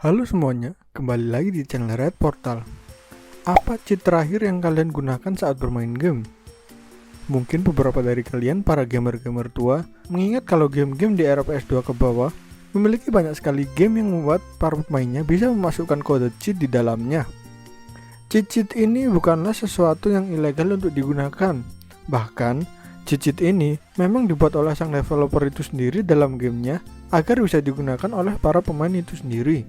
Halo semuanya, kembali lagi di channel Red Portal. Apa cheat terakhir yang kalian gunakan saat bermain game? Mungkin beberapa dari kalian para gamer-gamer tua mengingat kalau game-game di era PS2 ke bawah memiliki banyak sekali game yang membuat para pemainnya bisa memasukkan kode cheat di dalamnya. Cheat-cheat ini bukanlah sesuatu yang ilegal untuk digunakan. Bahkan, cheat-cheat ini memang dibuat oleh sang developer itu sendiri dalam gamenya agar bisa digunakan oleh para pemain itu sendiri.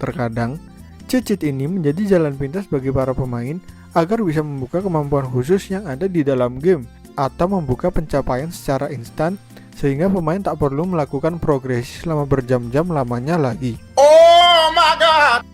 Terkadang, cheat-cheat ini menjadi jalan pintas bagi para pemain agar bisa membuka kemampuan khusus yang ada di dalam game atau membuka pencapaian secara instan sehingga pemain tak perlu melakukan progresi selama berjam-jam lamanya lagi. Oh my god!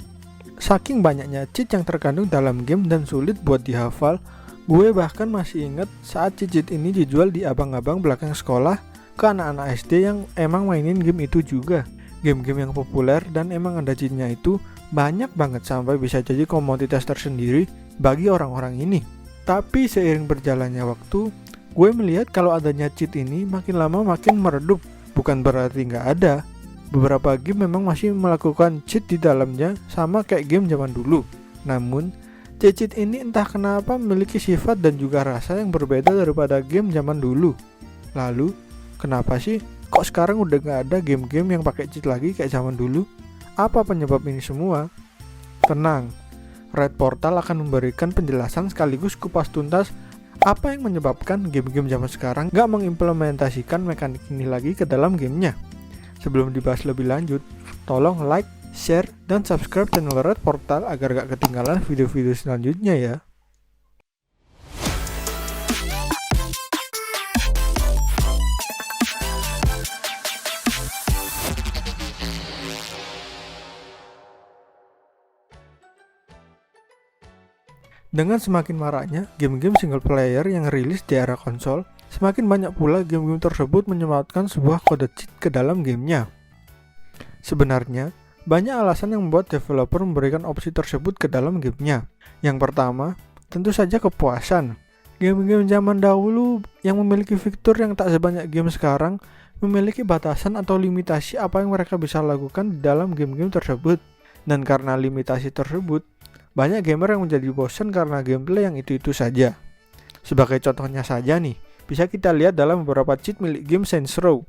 Saking banyaknya cheat yang terkandung dalam game dan sulit buat dihafal, gue bahkan masih inget saat cheat ini dijual di abang-abang belakang sekolah ke anak-anak SD yang emang mainin game itu juga. Game-game yang populer dan emang ada cheatnya itu banyak banget sampai bisa jadi komoditas tersendiri bagi orang-orang ini. Tapi seiring berjalannya waktu, gue melihat kalau adanya cheat ini makin lama makin meredup. Bukan berarti nggak ada. Beberapa game memang masih melakukan cheat di dalamnya sama kayak game zaman dulu. Namun, cheat ini entah kenapa memiliki sifat dan juga rasa yang berbeda daripada game zaman dulu. Lalu, kenapa sih kok sekarang udah gak ada game-game yang pakai cheat lagi kayak zaman dulu? Apa penyebab ini semua? Tenang, Red Portal akan memberikan penjelasan sekaligus kupas tuntas apa yang menyebabkan game-game zaman sekarang gak mengimplementasikan mekanik ini lagi ke dalam gamenya. Sebelum dibahas lebih lanjut, tolong like, share, dan subscribe channel Red Portal agar gak ketinggalan video-video selanjutnya ya. Dengan semakin maraknya game-game single player yang rilis di era konsol, semakin banyak pula game-game tersebut menyematkan sebuah kode cheat ke dalam gamenya. Sebenarnya, banyak alasan yang membuat developer memberikan opsi tersebut ke dalam gamenya. Yang pertama, tentu saja kepuasan. Game-game zaman dahulu yang memiliki fitur yang tak sebanyak game sekarang memiliki batasan atau limitasi apa yang mereka bisa lakukan di dalam game-game tersebut. Dan karena limitasi tersebut, banyak gamer yang menjadi bosan karena gameplay yang itu-itu saja. Sebagai contohnya saja nih, bisa kita lihat dalam beberapa cheat milik game Saints Row.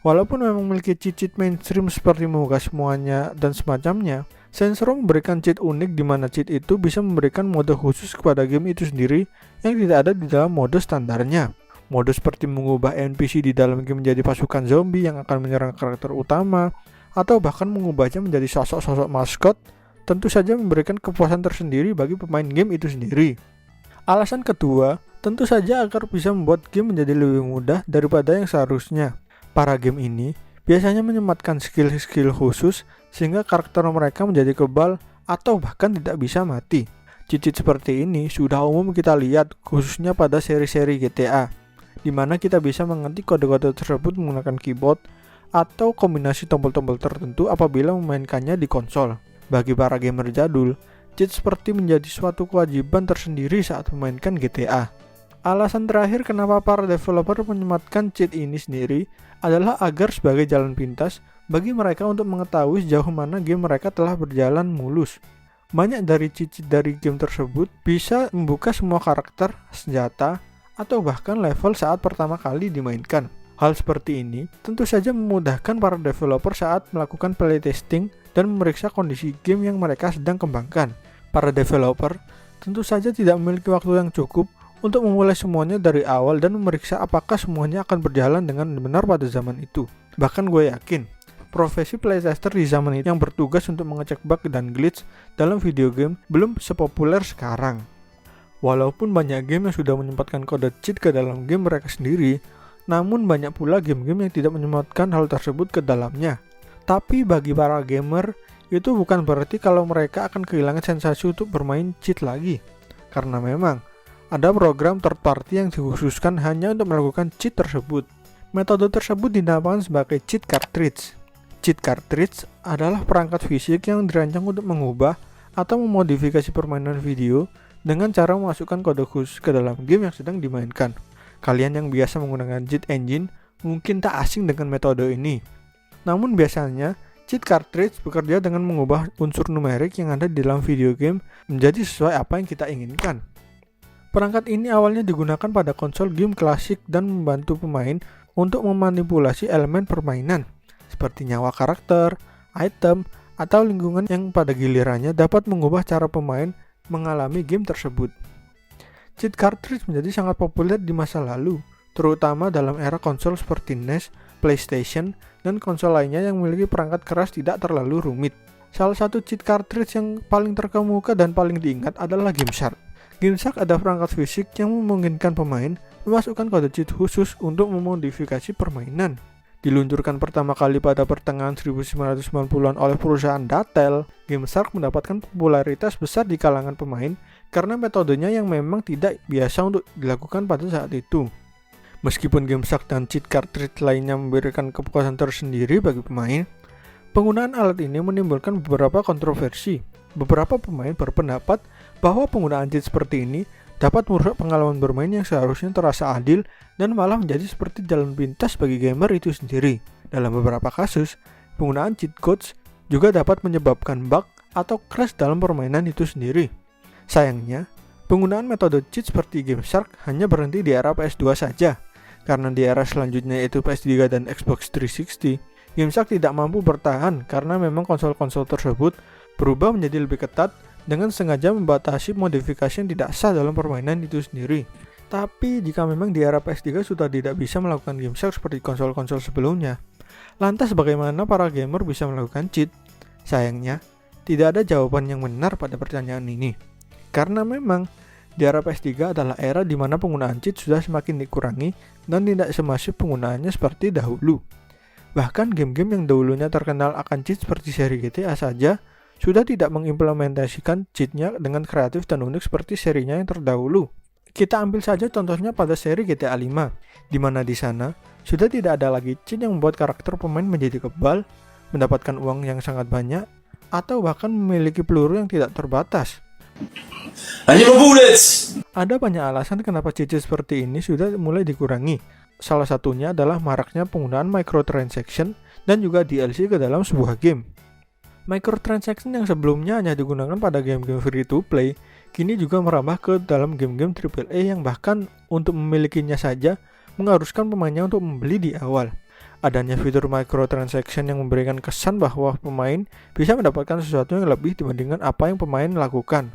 Walaupun memang memiliki cheat mainstream seperti membuka semuanya dan semacamnya, Saints Row memberikan cheat unik di mana cheat itu bisa memberikan mode khusus kepada game itu sendiri yang tidak ada di dalam mode standarnya. Mode seperti mengubah NPC di dalam game menjadi pasukan zombie yang akan menyerang karakter utama, atau bahkan mengubahnya menjadi sosok-sosok maskot, tentu saja memberikan kepuasan tersendiri bagi pemain game itu sendiri. Alasan kedua, tentu saja agar bisa membuat game menjadi lebih mudah daripada yang seharusnya. Para game ini biasanya menyematkan skill-skill khusus sehingga karakter mereka menjadi kebal atau bahkan tidak bisa mati. Cheat seperti ini sudah umum kita lihat khususnya pada seri-seri GTA, di mana kita bisa mengetik kode-kode tersebut menggunakan keyboard atau kombinasi tombol-tombol tertentu apabila memainkannya di konsol. Bagi para gamer jadul, cheat seperti menjadi suatu kewajiban tersendiri saat memainkan GTA. Alasan terakhir kenapa para developer menyematkan cheat ini sendiri adalah agar sebagai jalan pintas bagi mereka untuk mengetahui sejauh mana game mereka telah berjalan mulus. Banyak dari cheat dari game tersebut bisa membuka semua karakter, senjata, atau bahkan level saat pertama kali dimainkan. Hal seperti ini tentu saja memudahkan para developer saat melakukan playtesting dan memeriksa kondisi game yang mereka sedang kembangkan. Para developer tentu saja tidak memiliki waktu yang cukup untuk memulai semuanya dari awal dan memeriksa apakah semuanya akan berjalan dengan benar pada zaman itu. Bahkan gue yakin, profesi playtester di zaman itu yang bertugas untuk mengecek bug dan glitch dalam video game belum sepopuler sekarang. Walaupun banyak game yang sudah menyempatkan kode cheat ke dalam game mereka sendiri, namun banyak pula game-game yang tidak menyempatkan hal tersebut ke dalamnya. Tapi bagi para gamer, itu bukan berarti kalau mereka akan kehilangan sensasi untuk bermain cheat lagi. Karena memang, ada program third party yang dikhususkan hanya untuk melakukan cheat tersebut. Metode tersebut dinamakan sebagai cheat cartridge. Cheat cartridge adalah perangkat fisik yang dirancang untuk mengubah atau memodifikasi permainan video dengan cara memasukkan kode khusus ke dalam game yang sedang dimainkan. Kalian yang biasa menggunakan cheat engine mungkin tak asing dengan metode ini. Namun biasanya, cheat cartridge bekerja dengan mengubah unsur numerik yang ada di dalam video game menjadi sesuai apa yang kita inginkan. Perangkat ini awalnya digunakan pada konsol game klasik dan membantu pemain untuk memanipulasi elemen permainan, seperti nyawa karakter, item, atau lingkungan yang pada gilirannya dapat mengubah cara pemain mengalami game tersebut. Cheat cartridge menjadi sangat populer di masa lalu, terutama dalam era konsol seperti NES, PlayStation, dan konsol lainnya yang memiliki perangkat keras tidak terlalu rumit. Salah satu cheat cartridge yang paling terkemuka dan paling diingat adalah GameShark. GameShark adalah perangkat fisik yang memungkinkan pemain memasukkan kode cheat khusus untuk memodifikasi permainan. Diluncurkan pertama kali pada pertengahan 1990-an oleh perusahaan Datel, GameShark mendapatkan popularitas besar di kalangan pemain karena metodenya yang memang tidak biasa untuk dilakukan pada saat itu. Meskipun GameShark dan cheat cartridge lainnya memberikan kepuasan tersendiri bagi pemain, penggunaan alat ini menimbulkan beberapa kontroversi. Beberapa pemain berpendapat bahwa penggunaan cheat seperti ini dapat merusak pengalaman bermain yang seharusnya terasa adil dan malah menjadi seperti jalan pintas bagi gamer itu sendiri. Dalam beberapa kasus, penggunaan cheat codes juga dapat menyebabkan bug atau crash dalam permainan itu sendiri. Sayangnya, penggunaan metode cheat seperti GameShark hanya berhenti di era PS2 saja. Karena di era selanjutnya yaitu PS3 dan Xbox 360, GameShark tidak mampu bertahan karena memang konsol-konsol tersebut berubah menjadi lebih ketat dengan sengaja membatasi modifikasi yang tidak sah dalam permainan itu sendiri. Tapi jika memang di era PS3 sudah tidak bisa melakukan GameShark seperti konsol-konsol sebelumnya, lantas bagaimana para gamer bisa melakukan cheat? Sayangnya, tidak ada jawaban yang benar pada pertanyaan ini. Karena memang di era PS3 adalah era di mana penggunaan cheat sudah semakin dikurangi dan tidak semasif penggunaannya seperti dahulu. Bahkan game-game yang dahulunya terkenal akan cheat seperti seri GTA saja sudah tidak mengimplementasikan cheat-nya dengan kreatif dan unik seperti serinya yang terdahulu. Kita ambil saja contohnya pada seri GTA 5, di mana di sana sudah tidak ada lagi cheat yang membuat karakter pemain menjadi kebal, mendapatkan uang yang sangat banyak, atau bahkan memiliki peluru yang tidak terbatas. Ada banyak alasan kenapa cheat seperti ini sudah mulai dikurangi. Salah satunya adalah maraknya penggunaan microtransaction dan juga DLC ke dalam sebuah game. Microtransaction yang sebelumnya hanya digunakan pada game-game free to play, kini juga merambah ke dalam game-game AAA yang bahkan untuk memilikinya saja mengharuskan pemainnya untuk membeli di awal. Adanya fitur microtransaction yang memberikan kesan bahwa pemain bisa mendapatkan sesuatu yang lebih dibandingkan apa yang pemain lakukan.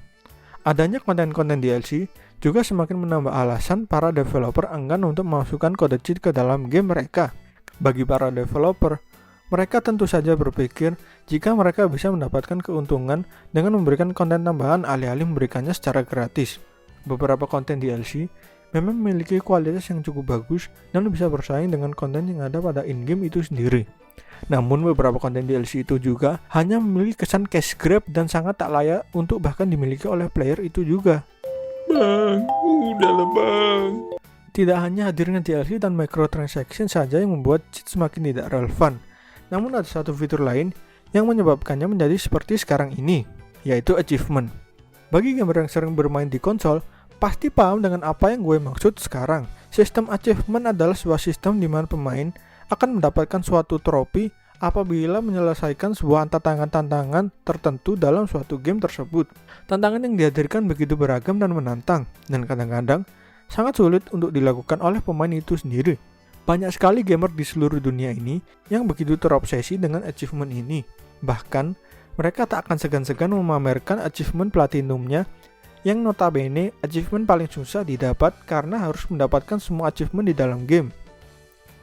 Adanya konten-konten DLC juga semakin menambah alasan para developer enggan untuk memasukkan kode cheat ke dalam game mereka. Bagi para developer, mereka tentu saja berpikir jika mereka bisa mendapatkan keuntungan dengan memberikan konten tambahan alih-alih memberikannya secara gratis. Beberapa konten DLC memang memiliki kualitas yang cukup bagus dan bisa bersaing dengan konten yang ada pada in-game itu sendiri. Namun beberapa konten DLC itu juga hanya memiliki kesan cash grab dan sangat tak layak untuk bahkan dimiliki oleh player itu juga. Bang, udahlah bang. Tidak hanya hadirnya DLC dan microtransaction saja yang membuat cheat semakin tidak relevan. Namun ada satu fitur lain yang menyebabkannya menjadi seperti sekarang ini, yaitu achievement. Bagi gamer yang sering bermain di konsol, pasti paham dengan apa yang gue maksud sekarang. Sistem achievement adalah sebuah sistem di mana pemain akan mendapatkan suatu trofi apabila menyelesaikan sebuah tantangan-tantangan tertentu dalam suatu game tersebut. Tantangan yang dihadirkan begitu beragam dan menantang, dan kadang-kadang sangat sulit untuk dilakukan oleh pemain itu sendiri. Banyak sekali gamer di seluruh dunia ini yang begitu terobsesi dengan achievement ini. Bahkan, mereka tak akan segan-segan memamerkan achievement platinumnya yang notabene achievement paling susah didapat karena harus mendapatkan semua achievement di dalam game.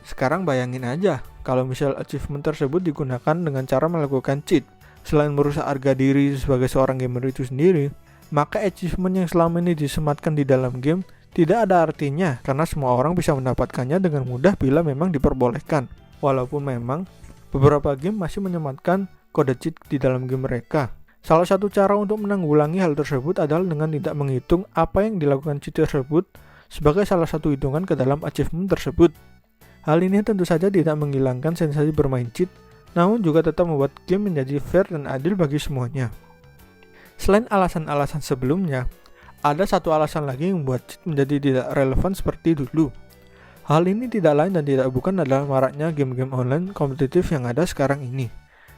Sekarang bayangin aja, kalau misal achievement tersebut digunakan dengan cara melakukan cheat. Selain merusak harga diri sebagai seorang gamer itu sendiri, maka achievement yang selama ini disematkan di dalam game tidak ada artinya karena semua orang bisa mendapatkannya dengan mudah bila memang diperbolehkan. Walaupun memang beberapa game masih menyematkan kode cheat di dalam game mereka. Salah satu cara untuk menanggulangi hal tersebut adalah dengan tidak menghitung apa yang dilakukan cheat tersebut sebagai salah satu hitungan ke dalam achievement tersebut. Hal ini tentu saja tidak menghilangkan sensasi bermain cheat, namun juga tetap membuat game menjadi fair dan adil bagi semuanya. Selain alasan-alasan sebelumnya, ada satu alasan lagi yang membuat cheat menjadi tidak relevan seperti dulu. Hal ini tidak lain dan tidak bukan adalah maraknya game-game online kompetitif yang ada sekarang ini.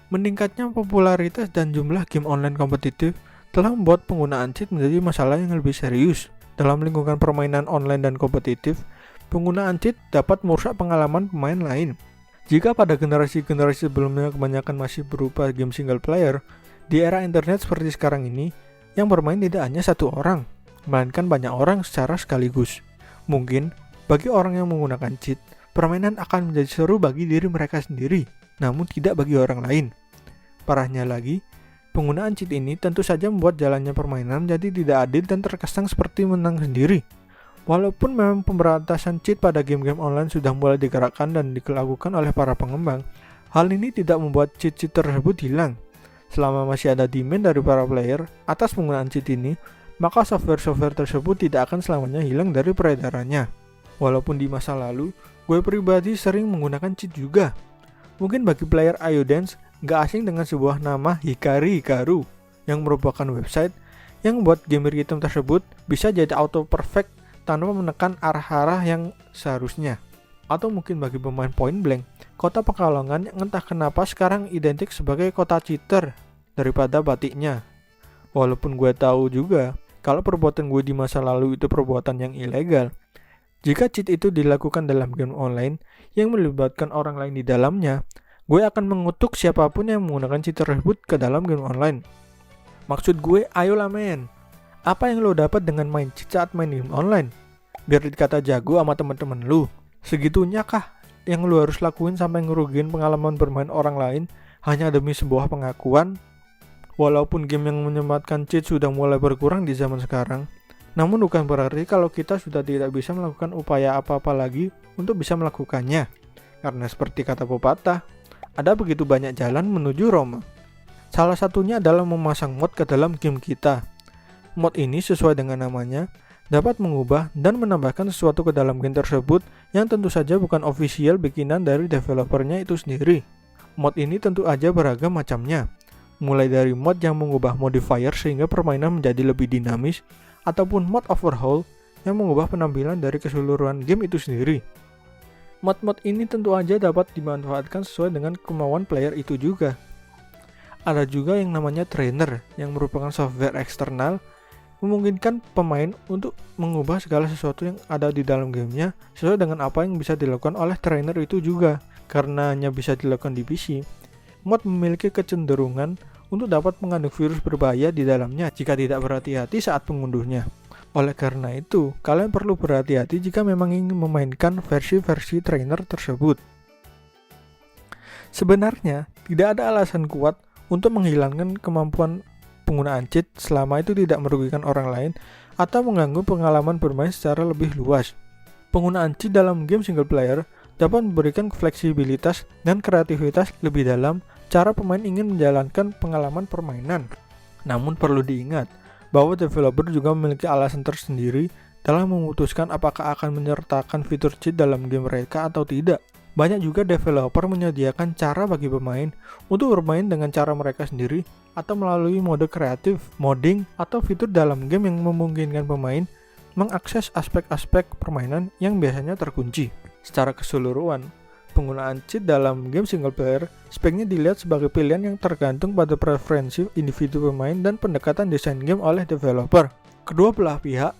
Meningkatnya popularitas dan jumlah game online kompetitif telah membuat penggunaan cheat menjadi masalah yang lebih serius. Dalam lingkungan permainan online dan kompetitif, penggunaan cheat dapat merusak pengalaman pemain lain. Jika pada generasi-generasi sebelumnya kebanyakan masih berupa game single player, di era internet seperti sekarang ini, yang bermain tidak hanya satu orang, melainkan banyak orang secara sekaligus. Mungkin, bagi orang yang menggunakan cheat, permainan akan menjadi seru bagi diri mereka sendiri, namun tidak bagi orang lain. Parahnya lagi, penggunaan cheat ini tentu saja membuat jalannya permainan jadi tidak adil dan terkesan seperti menang sendiri. Walaupun memang pemberantasan cheat pada game-game online sudah mulai digerakkan dan dilakukan oleh para pengembang, hal ini tidak membuat cheat-cheat tersebut hilang. Selama masih ada demand dari para player atas penggunaan cheat ini, maka software-software tersebut tidak akan selamanya hilang dari peredarannya. Walaupun di masa lalu, gue pribadi sering menggunakan cheat juga. Mungkin bagi player IoDance, gak asing dengan sebuah nama Hikari Hikaru, yang merupakan website yang membuat game item tersebut bisa jadi auto perfect tanpa menekan arah-arah yang seharusnya. Atau mungkin bagi pemain Point Blank, kota Pekalongan yang entah kenapa sekarang identik sebagai kota cheater daripada batiknya. Walaupun gue tahu juga kalau perbuatan gue di masa lalu itu perbuatan yang ilegal. Jika cheat itu dilakukan dalam game online yang melibatkan orang lain di dalamnya, gue akan mengutuk siapapun yang menggunakan cheat tersebut ke dalam game online. Maksud gue, ayolah men, apa yang lo dapat dengan main cheat saat main game online? Biar dikata jago sama teman-teman lu. Segitunya kah yang lu harus lakuin sampai ngerugiin pengalaman bermain orang lain hanya demi sebuah pengakuan? Walaupun game yang menyematkan cheat sudah mulai berkurang di zaman sekarang, namun bukan berarti kalau kita sudah tidak bisa melakukan upaya apa-apa lagi untuk bisa melakukannya. Karena seperti kata pepatah, ada begitu banyak jalan menuju Roma. Salah satunya adalah memasang mod ke dalam game kita. Mod ini sesuai dengan namanya, dapat mengubah dan menambahkan sesuatu ke dalam game tersebut yang tentu saja bukan official bikinan dari developernya itu sendiri. Mod ini tentu aja beragam macamnya, mulai dari mod yang mengubah modifier sehingga permainan menjadi lebih dinamis, ataupun mod overhaul yang mengubah penampilan dari keseluruhan game itu sendiri. Mod-mod ini tentu aja dapat dimanfaatkan sesuai dengan kemauan player itu juga. Ada juga yang namanya trainer, yang merupakan software eksternal memungkinkan pemain untuk mengubah segala sesuatu yang ada di dalam gamenya sesuai dengan apa yang bisa dilakukan oleh trainer itu juga. Karena hanya bisa dilakukan di PC, mod memiliki kecenderungan untuk dapat mengandung virus berbahaya di dalamnya jika tidak berhati-hati saat mengunduhnya. Oleh karena itu, kalian perlu berhati-hati jika memang ingin memainkan versi-versi trainer tersebut. Sebenarnya, tidak ada alasan kuat untuk menghilangkan kemampuan penggunaan cheat selama itu tidak merugikan orang lain atau mengganggu pengalaman bermain secara lebih luas. Penggunaan cheat dalam game single player dapat memberikan fleksibilitas dan kreativitas lebih dalam cara pemain ingin menjalankan pengalaman permainan. Namun perlu diingat bahwa developer juga memiliki alasan tersendiri dalam memutuskan apakah akan menyertakan fitur cheat dalam game mereka atau tidak. Banyak juga developer menyediakan cara bagi pemain untuk bermain dengan cara mereka sendiri atau melalui mode kreatif, modding, atau fitur dalam game yang memungkinkan pemain mengakses aspek-aspek permainan yang biasanya terkunci. Secara keseluruhan, penggunaan cheat dalam game single player sebaiknya dilihat sebagai pilihan yang tergantung pada preferensi individu pemain dan pendekatan desain game oleh developer. Kedua belah pihak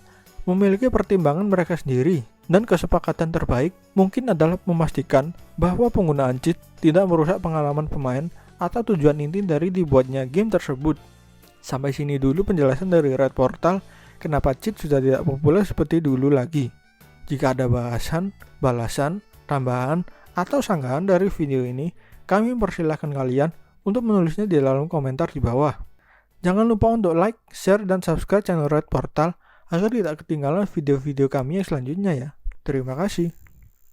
memiliki pertimbangan mereka sendiri, dan kesepakatan terbaik mungkin adalah memastikan bahwa penggunaan cheat tidak merusak pengalaman pemain atau tujuan inti dari dibuatnya game tersebut. Sampai sini dulu penjelasan dari Red Portal kenapa cheat sudah tidak populer seperti dulu lagi. Jika ada bahasan, balasan, tambahan, atau sanggahan dari video ini, kami mempersilahkan kalian untuk menulisnya di dalam komentar di bawah. Jangan lupa untuk like, share, dan subscribe channel Red Portal agar tidak ketinggalan video-video kami yang selanjutnya ya. Terima kasih.